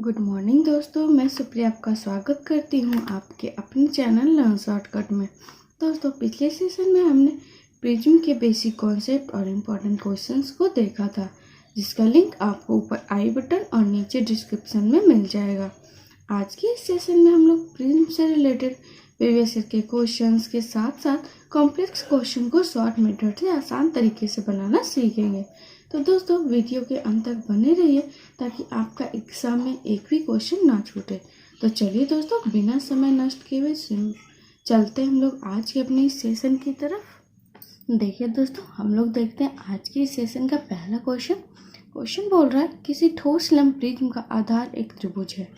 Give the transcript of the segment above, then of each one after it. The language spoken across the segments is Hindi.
गुड मॉर्निंग दोस्तों, मैं सुप्रिया आपका स्वागत करती हूँ आपके अपने चैनल लर्न शॉर्टकट में। दोस्तों, पिछले सेशन में हमने प्रिज्म के बेसिक कॉन्सेप्ट और इम्पोर्टेंट क्वेश्चंस को देखा था, जिसका लिंक आपको ऊपर आई बटन और नीचे डिस्क्रिप्शन में मिल जाएगा। आज के इस सेशन में हम लोग प्रिज्म से रिलेटेड प्रीवियस ईयर के क्वेश्चंस के साथ साथ कॉम्प्लेक्स क्वेश्चन को शॉर्ट मेथड से आसान तरीके से बनाना सीखेंगे। तो दोस्तों, वीडियो के अंत तक बने रहिए ताकि आपका एग्जाम में एक भी क्वेश्चन ना छूटे। तो चलिए दोस्तों, बिना समय नष्ट किए हुए चलते हम लोग आज के अपने इस सेशन की तरफ। देखिए दोस्तों, हम लोग देखते हैं आज के इस सेशन का पहला क्वेश्चन बोल रहा है किसी ठोस लंब प्रिज्म का आधार एक त्रिभुज है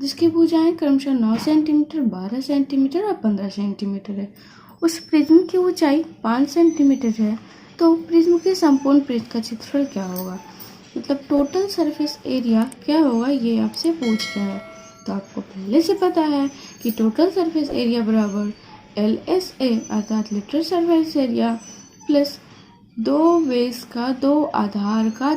जिसकी भुजाएं क्रमशः 9 सेंटीमीटर, 12 सेंटीमीटर और 15 सेंटीमीटर है। उस प्रिज्म की ऊंचाई 5 सेंटीमीटर है, तो प्रिज्म के संपूर्ण पृष्ठ का क्षेत्रफल क्या होगा, मतलब टोटल सरफेस एरिया क्या होगा, ये आपसे पूछ रहा है। तो आपको पहले से पता है कि टोटल सरफेस एरिया बराबर LSA अर्थात literal surface area plus 2 base का 2 आधार का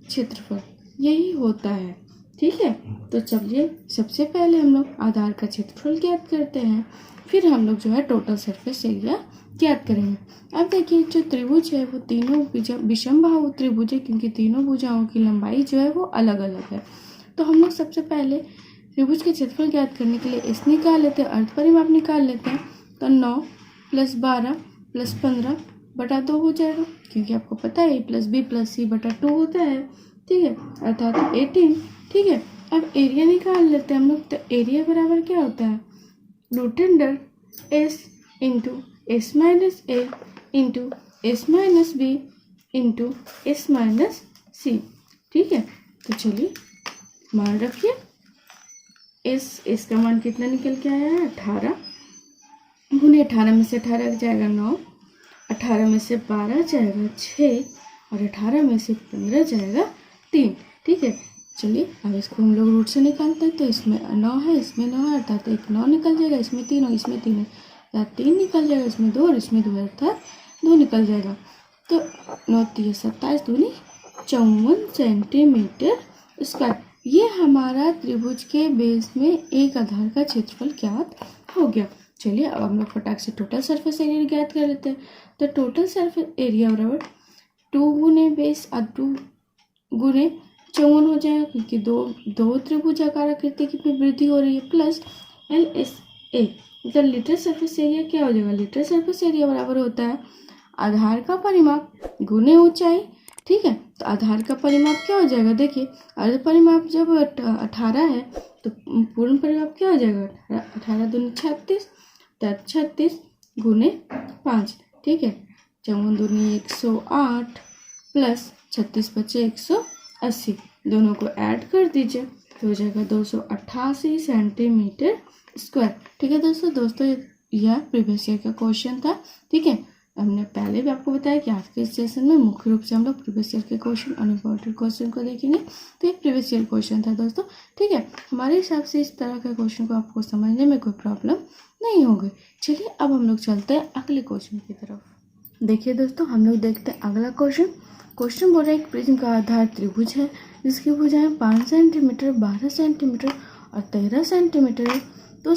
क्षेत्रफल यही होता है। ठीक है, तो चलिए सबसे पहले हम लोग आधार का क्षेत्रफल ज्ञात करते हैं, फिर हम लोग जो है टोटल सरफेस एरिया ज्ञात करेंगे। अब देखिए, जो त्रिभुज है वो तीनों विषमबाहु त्रिभुज है, क्योंकि तीनों भुजाओं की लंबाई जो है वो अलग अलग है। तो हम लोग सबसे पहले त्रिभुज के क्षेत्रफल ज्ञात करने के लिए इस निकाल लेते हैं, अर्ध परिमाप निकाल लेते हैं। तो 9 + 12 + 15 बटा 2 हो जाएगा, क्योंकि आपको पता है A+B + C बटा 2 होता है। ठीक है, अर्थात 18। ठीक है, अब एरिया निकाल लेते हैं हम लोग। तो एरिया बराबर क्या होता है, √S × S - A × S - B × S - C। ठीक है, तो चलिए मान रखिए, S का मान कितना निकल के आया है, 18 गुने 18 में से 18 जाएगा 9, 18 में से 12 जाएगा 6 और 18 में से 15 जाएगा 3। ठीक है, चलिए अब इसको हम लोग रूट से निकालते हैं। तो इसमें 9 है, इसमें 9 है, अर्थात एक 9 निकल जाएगा, इसमें 3 और इसमें 3 है, अर्थात 3 निकल जाएगा, इसमें 2 और इसमें 2 है, अर्थात 2 निकल जाएगा। तो 9 × 3 = 27, 2 = 54 सेंटीमीटर स्क्वायर। ये हमारा त्रिभुज के बेस में एक आधार का क्षेत्रफल ज्ञात हो गया। चलिए अब हम लोग फटाक से टोटल सरफेस एरिया ज्ञात कर लेते हैं। तो टोटल सरफेस एरिया बराबर 2 गुने बेस 2 गुने 54 हो जाएगा, क्योंकि दो त्रिभुजाकार आकृति की वृद्धि हो रही है, प्लस LSA मतलब लिटरल सरफेस एरिया क्या हो जाएगा, लिटरल सरफेस एरिया बराबर होता है आधार का परिमाप गुने ऊंचाई। ठीक है, तो आधार का परिमाप क्या हो जाएगा, देखिए अर्ध परिमाप जब 18 है तो पूर्ण परिमाप क्या हो जाएगा, 18 दूनी 36, 36 गुने 5। ठीक है, 54 दूनी 108 प्लस 36 बचे 180, दोनों को ऐड कर दीजिए तो हो जाएगा 288 सेंटीमीटर स्क्वायर। ठीक है दोस्तों, यह प्रीवियस ईयर का क्वेश्चन था। ठीक है, हमने पहले भी आपको बताया कि आज के इस सेशन में मुख्य रूप से हम लोग प्रीवियस ईयर के क्वेश्चन और इम्पोर्टेंट क्वेश्चन को देखेंगे। तो एक प्रीवियस ईयर क्वेश्चन था दोस्तों। ठीक है, हमारे हिसाब से इस तरह के क्वेश्चन को आपको समझने में कोई प्रॉब्लम नहीं होगी। चलिए अब हम लोग चलते हैं अगले क्वेश्चन की तरफ। देखिए दोस्तों, हम लोग देखते हैं अगला क्वेश्चन बोल रहा है एक प्रिज्म का आधार त्रिभुज है जिसकी भुजाएं 5 सेंटीमीटर, 12 सेंटीमीटर और 13 सेंटीमीटर है। तो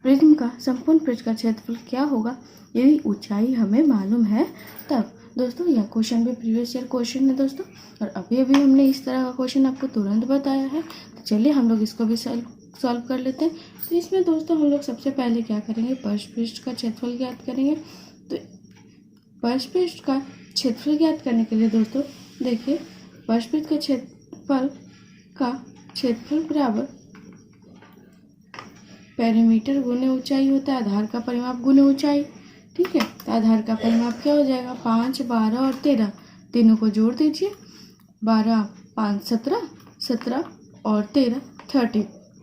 प्रिज्म का संपूर्ण पृष्ठ का क्षेत्रफल क्या होगा यदि ऊंचाई हमें मालूम है तब। दोस्तों, यह क्वेश्चन भी प्रीवियस ईयर क्वेश्चन है दोस्तों, और अभी हमने इस तरह का क्वेश्चन आपको तुरंत बताया है। तो चलिए हम लोग इसको भी सॉल्व कर लेते हैं। तो इसमें दोस्तों हम लोग सबसे पहले क्या करेंगे, पर्श पृष्ठ का क्षेत्रफल ज्ञात करेंगे। तो पर्श पृष्ठ का क्षेत्रफल ज्ञात करने के लिए दोस्तों देखिए, पर्श पृष्ठ के क्षेत्रफल बराबर पेरीमीटर गुने ऊंचाई होता है, आधार का परिमाप गुने ऊंचाई। ठीक है, तो आधार का परिमाप क्या हो जाएगा, 5, 12 और 13, तीनों को जोड़ दीजिए, 12 5 17, 17 और 13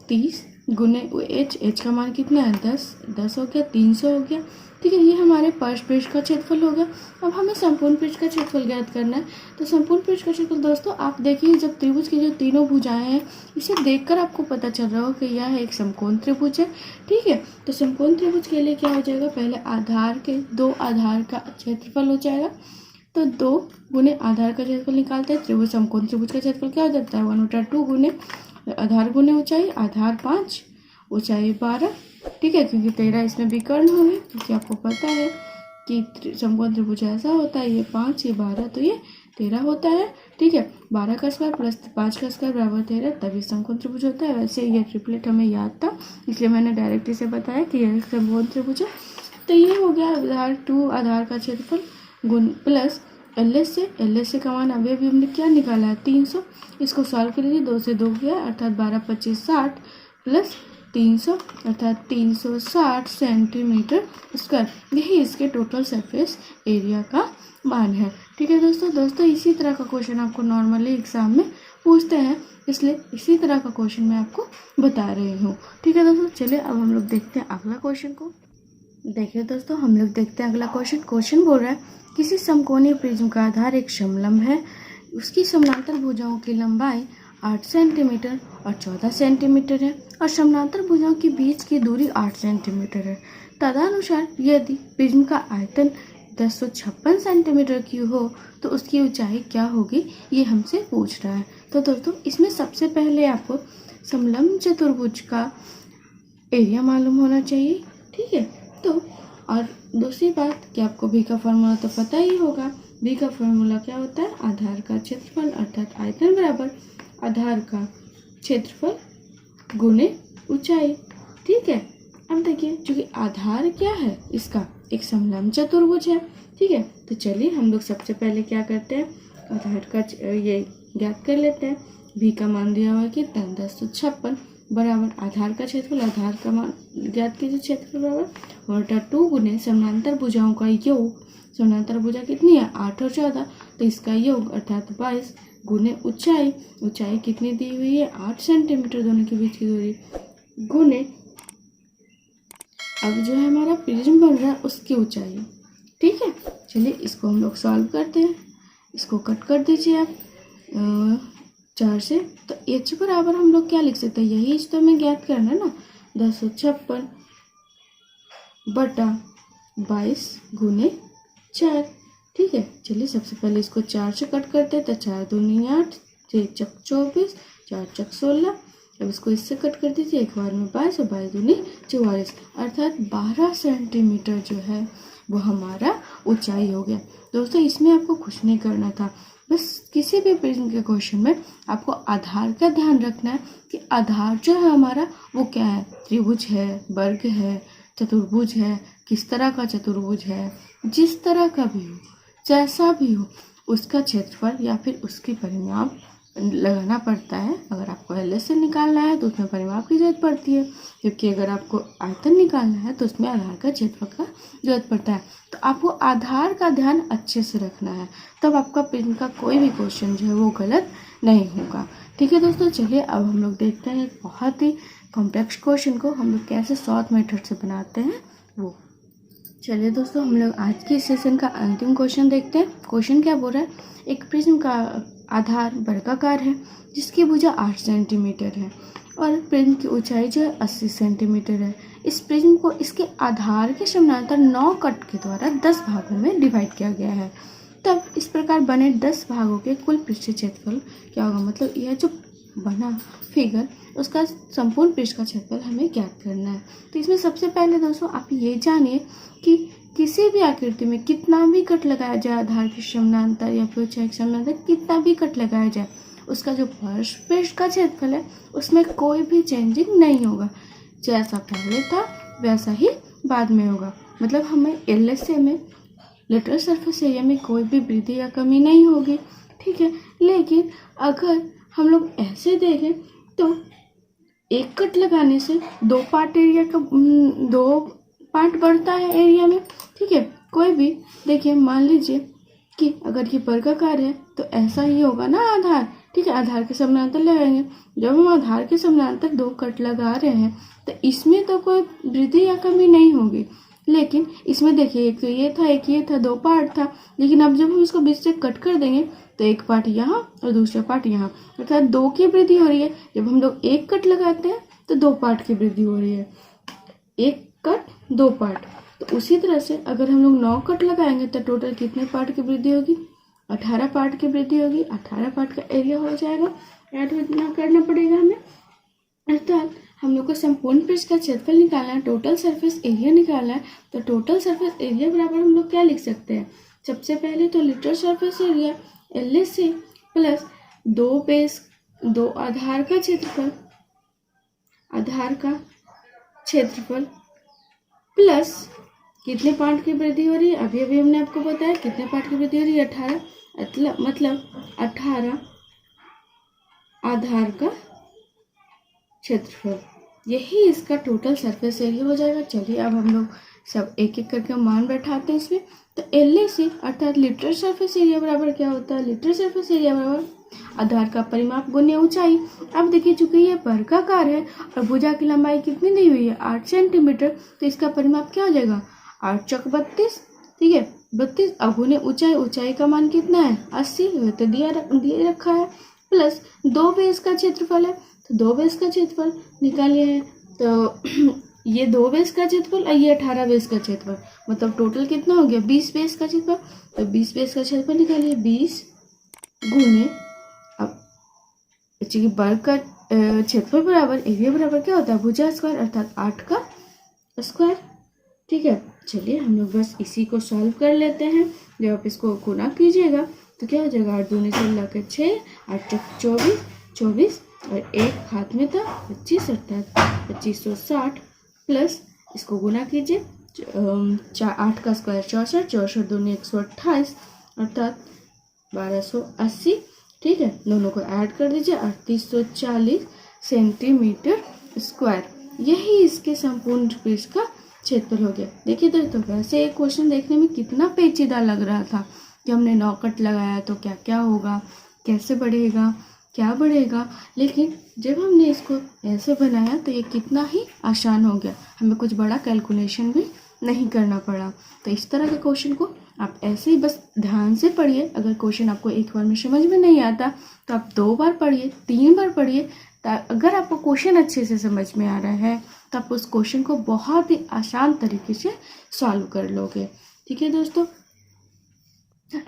30 गुने h का मान कितना है, 10 हो गया, 300 हो गया। ठीक है, ये हमारे पर्श पृष्ठ का क्षेत्रफल हो गया। अब हमें संपूर्ण पृष्ठ का क्षेत्रफल ज्ञात करना है। तो संपूर्ण पृष्ठ का क्षेत्रफल दोस्तों आप देखिए, जब त्रिभुज की जो तीनों भुजाएं हैं, इसे देखकर आपको पता चल रहा हो कि यह एक समकोण त्रिभुज है। ठीक है, तो समकोण त्रिभुज के लिए क्या हो जाएगा, पहले दो आधार का क्षेत्रफल हो जाएगा तो 2 गुने आधार का क्षेत्रफल निकालते हैं। त्रिभुज समकोण त्रिभुज का क्षेत्रफल क्या हो जाता है 1/2 गुने आधार गुने ऊंचाई, आधार 5 ऊंचाई 12, ठीक है, क्योंकि 13 इसमें विकर्ण होंगे, क्योंकि आपको पता है कि समकोण त्रिभुज ऐसा होता है, ये 5 ये 12 तो ये 13 होता है, ठीक है। 12 का स्क्वायर प्लस 5 का स्क्वायर बराबर 13, तभी समकोण त्रिभुज होता है। वैसे ये ट्रिपलेट हमें याद था, इसलिए मैंने डायरेक्ट इसे बताया कि यह समकोण त्रिभुज है। तो ये हो गया आधार 2 आधार का क्षेत्रफल गुण प्लस एल से का मान अभी अभी हमने क्या निकाला है 300, इसको सॉल्व कर लीजिए। 2 से 2 गया अर्थात 12 25 60 प्लस 300 अर्थात 360 सेंटीमीटर स्क्वायर, यही इसके टोटल सरफेस एरिया का मान है, ठीक है दोस्तों। इसी तरह का क्वेश्चन आपको नॉर्मली एग्जाम में पूछते हैं, इसलिए इसी तरह का क्वेश्चन मैं आपको बता रही हूँ, ठीक है दोस्तों। चलिए अब हम लोग देखते हैं अगला क्वेश्चन को। देखिए दोस्तों, हम लोग देखते हैं अगला क्वेश्चन बोल रहा है किसी समकोणीय प्रिज्म का आधार एक समलंब है, उसकी समानांतर भुजाओं की लंबाई 8 सेंटीमीटर और 14 सेंटीमीटर है और समानांतर भुजाओं के बीच की दूरी 8 सेंटीमीटर है। तदनुसार यदि प्रिज्म का आयतन 1056 सेंटीमीटर की हो तो उसकी ऊंचाई क्या होगी, ये हमसे पूछ रहा है। तो दोस्तों इसमें सबसे पहले आपको समलंब चतुर्भुज का एरिया मालूम होना चाहिए, ठीक है। तो और दूसरी बात कि आपको भी का फॉर्मूला तो पता ही होगा। भी का फॉर्मूला क्या होता है, आधार का क्षेत्रफल अर्थात आयतन बराबर आधार का क्षेत्रफल गुने ऊंचाई, ठीक है। अब देखिए चूंकि आधार क्या है इसका, एक समलंब चतुर्भुज है, ठीक है। तो चलिए हम लोग सबसे पहले क्या करते हैं, आधार का ये ज्ञात कर लेते हैं। भी का मान दिया हुआ है कि 1056 बराबर आधार का क्षेत्रफल, आधार का मान ज्ञात कीजिए, क्षेत्रफल बराबर 1/2 गुने समानांतर भुजाओं का योग, समानांतर भुजा कितनी है 8 और 14, तो इसका योग अर्थात 22 गुने ऊंचाई, ऊंचाई कितनी दी हुई है 8 सेंटीमीटर, दोनों के बीच की दूरी गुने अब जो है हमारा प्रिज्म बन रहा है उसकी ऊंचाई, ठीक है। चलिए इसको हम लोग सॉल्व करते हैं। इसको कट कर दीजिए आप 4 से, तो h बराबर हम लोग क्या लिख सकते हैं, यही तो हमें ज्ञात करना है ना, 1056 बटा 22 गुने 4, ठीक है। चलिए सबसे पहले इसको 4 से कट करते हैं, तो 4 दूनी 8, 6 चक 24, 4 चक 16, अब इसको इससे कट कर दीजिए, एक बार में 22 और 22 दूनी 44, अर्थात 12 सेंटीमीटर जो है वो हमारा ऊंचाई हो गया। दोस्तों इसमें आपको कुछ नहीं करना था, बस किसी भी प्रिज्म के क्वेश्चन में आपको आधार का ध्यान रखना है कि आधार जो है हमारा वो क्या है, त्रिभुज है, वर्ग है, चतुर्भुज है, किस तरह का चतुर्भुज है, जिस तरह का भी हो, जैसा भी हो, उसका क्षेत्रफल या फिर उसकी परिमाप लगाना पड़ता है। अगर आपको एल से निकालना है तो उसमें परिमाप की जरूरत पड़ती है, क्योंकि अगर आपको आयतन निकालना है तो उसमें आधार का क्षेत्रफल का जरूरत पड़ता है। तो आपको आधार का ध्यान अच्छे से रखना है, तब आपका प्रिज्म का कोई भी क्वेश्चन जो है वो गलत नहीं होगा, ठीक है दोस्तों। चलिए अब हम लोग देखते हैं एक बहुत ही कॉम्प्लेक्स क्वेश्चन को हम लोग कैसे शॉर्ट मेथड से बनाते हैं वो। चलिए दोस्तों हम लोग आज के सेशन का अंतिम क्वेश्चन देखते हैं। क्वेश्चन क्या बोल रहा है, एक प्रिज्म का आधार वर्गाकार है जिसकी भुजा 8 सेंटीमीटर है और प्रिज्म की ऊंचाई जो है 80 सेंटीमीटर है। इस प्रिज्म को इसके आधार के समानांतर 9 कट के द्वारा 10 भागों में डिवाइड किया गया है। तब इस प्रकार बने 10 भागों के कुल पृष्ठीय क्षेत्रफल क्या होगा, मतलब यह जो बना फिगर उसका संपूर्ण पृष्ठ का क्षेत्रफल हमें ज्ञात करना है। तो इसमें सबसे पहले दोस्तों आप ये जानिए कि किसी भी आकृति में कितना भी कट लगाया जाए, आधार के समानांतर या फिर ऊंचाई के समानांतर कितना भी कट लगाया जाए, उसका जो पृष्ठ का क्षेत्रफल है उसमें कोई भी चेंजिंग नहीं होगा, जैसा पहले था वैसा ही बाद में होगा। मतलब हमें एलएसए में लेटरल सरफेस एरिया में कोई भी वृद्धि या कमी नहीं होगी, ठीक है। लेकिन अगर हम लोग ऐसे देखें तो एक कट लगाने से 2 पार्ट एरिया का 2 पार्ट बढ़ता है एरिया में, ठीक है। कोई भी देखिए मान लीजिए कि अगर ये वर्गाकार है तो ऐसा ही होगा ना आधार, ठीक है। आधार के समानांतर लगाएंगे, जब हम आधार के समानांतर 2 कट लगा रहे हैं तो इसमें तो कोई वृद्धि या कमी नहीं होगी। लेकिन इसमें देखिए एक तो ये था, एक ये था, 2 पार्ट था, लेकिन अब जब हम इसको बीच से कट कर देंगे तो एक पार्ट यहाँ और दूसरा पार्ट यहाँ, अर्थात 2 की वृद्धि हो रही है। जब हम लोग एक कट लगाते हैं तो 2 पार्ट की वृद्धि हो रही है, एक कट 2 पार्ट, तो उसी तरह से अगर हम लोग 9 कट लगाएंगे तो टोटल कितने पार्ट की वृद्धि होगी? 18 पार्ट की वृद्धि होगी। 18 पार्ट का एरिया हो जाएगा, ऐड करना पड़ेगा हमें। अर्थात हम लोग को संपूर्ण पृष्ठ का क्षेत्रफल निकालना है, टोटल सरफेस एरिया निकालना है। तो टोटल सरफेस एरिया बराबर हम लोग क्या लिख सकते हैं? सबसे पहले तो litre surface area LAC plus 2 आधार का क्षेत्रफल प्लस कितने पार्ट की वृद्धि हो रही है? अभी हमने आपको बताया कितने पार्ट की वृद्धि हो रही है? 18, मतलब 18 आधार का क्षेत्रफल, यही इसका टोटल सरफेस एरिया हो जाएगा। चलिए अब हम लोग सब एक एक करके मान बैठाते हैं इसमें। तो LAC अर्थात लीटर सरफेस एरिया बराबर क्या होता है? लीटर सरफेस एरिया बराबर आधार का परिमाप गुने ऊंचाई। अब देखिए चूंकि ये वर्गाकार है और भुजा की लंबाई कितनी दी हुई है? 8 सेंटीमीटर, तो इसका परिमाप क्या हो जाएगा? 8 चौक 32, ठीक है 32। अब गुने ऊंचाई का मान कितना है? 80, तो दिया रखा है। प्लस 2 बेस का क्षेत्रफल है, तो 2 बेस का क्षेत्रफल निकालिए है। तो ये 2 बेस का क्षेत्रफल और ये 18 बेस का क्षेत्रफल, मतलब टोटल कितना हो गया? 20 बेस का क्षेत्रफल। तो 20 बेस का क्षेत्रफल निकालिए, 20 गुने अब वर्ग का क्षेत्रफल बराबर एरिया बराबर क्या होता है? भुजा स्क्वायर अर्थात 8 का स्क्वायर, ठीक है। चलिए हम लोग बस इसी को सॉल्व कर लेते हैं। जब आप इसको गुना कीजिएगा तो क्या हो जाएगा? 8 दूनी 16 के 6, 8 चौक 24 और एक हाथ में था 25 अर्थात 2560 प्लस इसको गुना कीजिए 8 का स्क्वायर 64, 64 दूनी 128 अर्थात 1280, ठीक है। दोनों को ऐड कर दीजिए 3840 सेंटीमीटर स्क्वायर, यही इसके संपूर्ण पृष्ठ का क्षेत्रफल हो गया। देखिए दोस्तों, वैसे एक क्वेश्चन देखने में कितना पेचीदा लग रहा था कि हमने 9 कट लगाया तो क्या क्या होगा, कैसे बढ़ेगा, क्या बढ़ेगा, लेकिन जब हमने इसको ऐसे बनाया तो ये कितना ही आसान हो गया। हमें कुछ बड़ा कैलकुलेशन भी नहीं करना पड़ा। तो इस तरह के क्वेश्चन को आप ऐसे ही बस ध्यान से पढ़िए। अगर क्वेश्चन आपको एक बार में समझ में नहीं आता तो आप 2 बार पढ़िए, 3 बार पढ़िए। अगर आपको क्वेश्चन अच्छे से समझ में आ रहा है तो आप उस क्वेश्चन को बहुत ही आसान तरीके से सॉल्व कर लोगे। ठीक है दोस्तों,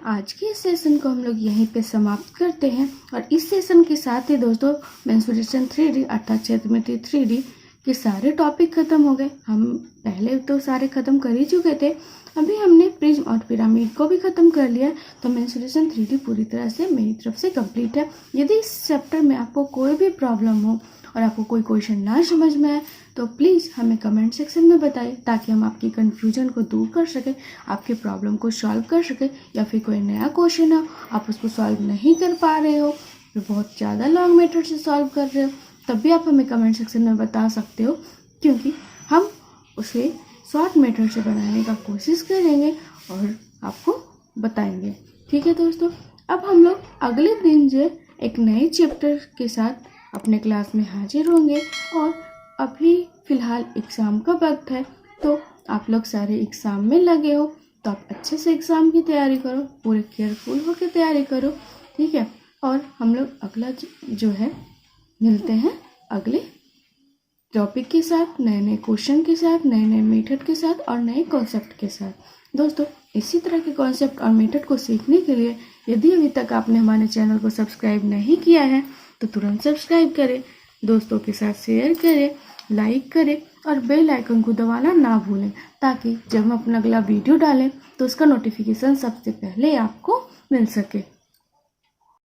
आज के इस सेशन को हम लोग यहीं पे समाप्त करते हैं। और इस सेशन के साथ ही दोस्तों मेंसुरेशन 3D अर्थात क्षेत्रमिति 3D के सारे टॉपिक खत्म हो गए। हम पहले तो सारे खत्म कर ही चुके थे, अभी हमने प्रिज्म और पिरामिड को भी खत्म कर लिया। तो मेंसुरेशन 3D पूरी तरह से मेरी तरफ से कंप्लीट है। यदि इस चैप्टर में आपको कोई भी प्रॉब्लम हो और आपको कोई क्वेश्चन ना समझ में आए तो प्लीज़ हमें कमेंट सेक्शन में बताइए, ताकि हम आपकी कन्फ्यूजन को दूर कर सकें, आपके प्रॉब्लम को सॉल्व कर सकें। या फिर कोई नया क्वेश्चन हो आप उसको सॉल्व नहीं कर पा रहे हो, फिर बहुत ज़्यादा लॉन्ग मेथड से सॉल्व कर रहे हो, तब भी आप हमें कमेंट सेक्शन में बता सकते हो, क्योंकि हम उसे शॉर्ट मेथड से बनाने का कोशिश करेंगे और आपको बताएंगे। ठीक है दोस्तों, अब हम लोग अगले दिन जो एक नए चैप्टर के साथ अपने क्लास में हाजिर होंगे। और अभी फ़िलहाल एग्ज़ाम का वक्त है, तो आप लोग सारे एग्ज़ाम में लगे हो तो आप अच्छे से एग्ज़ाम की तैयारी करो, पूरे केयरफुल होकर तैयारी करो, ठीक है। और हम लोग अगला जो है मिलते हैं अगले टॉपिक के साथ, नए नए क्वेश्चन के साथ, नए नए मेथड के साथ और नए कॉन्सेप्ट के साथ। दोस्तों, इसी तरह के कॉन्सेप्ट और मेथड को सीखने के लिए यदि अभी तक आपने हमारे चैनल को सब्सक्राइब नहीं किया है तो तुरंत सब्सक्राइब करें, दोस्तों के साथ शेयर करें, लाइक करें और बेल आइकन को दबाना ना भूलें, ताकि जब हम अपना अगला वीडियो डालें तो उसका नोटिफिकेशन सबसे पहले आपको मिल सके।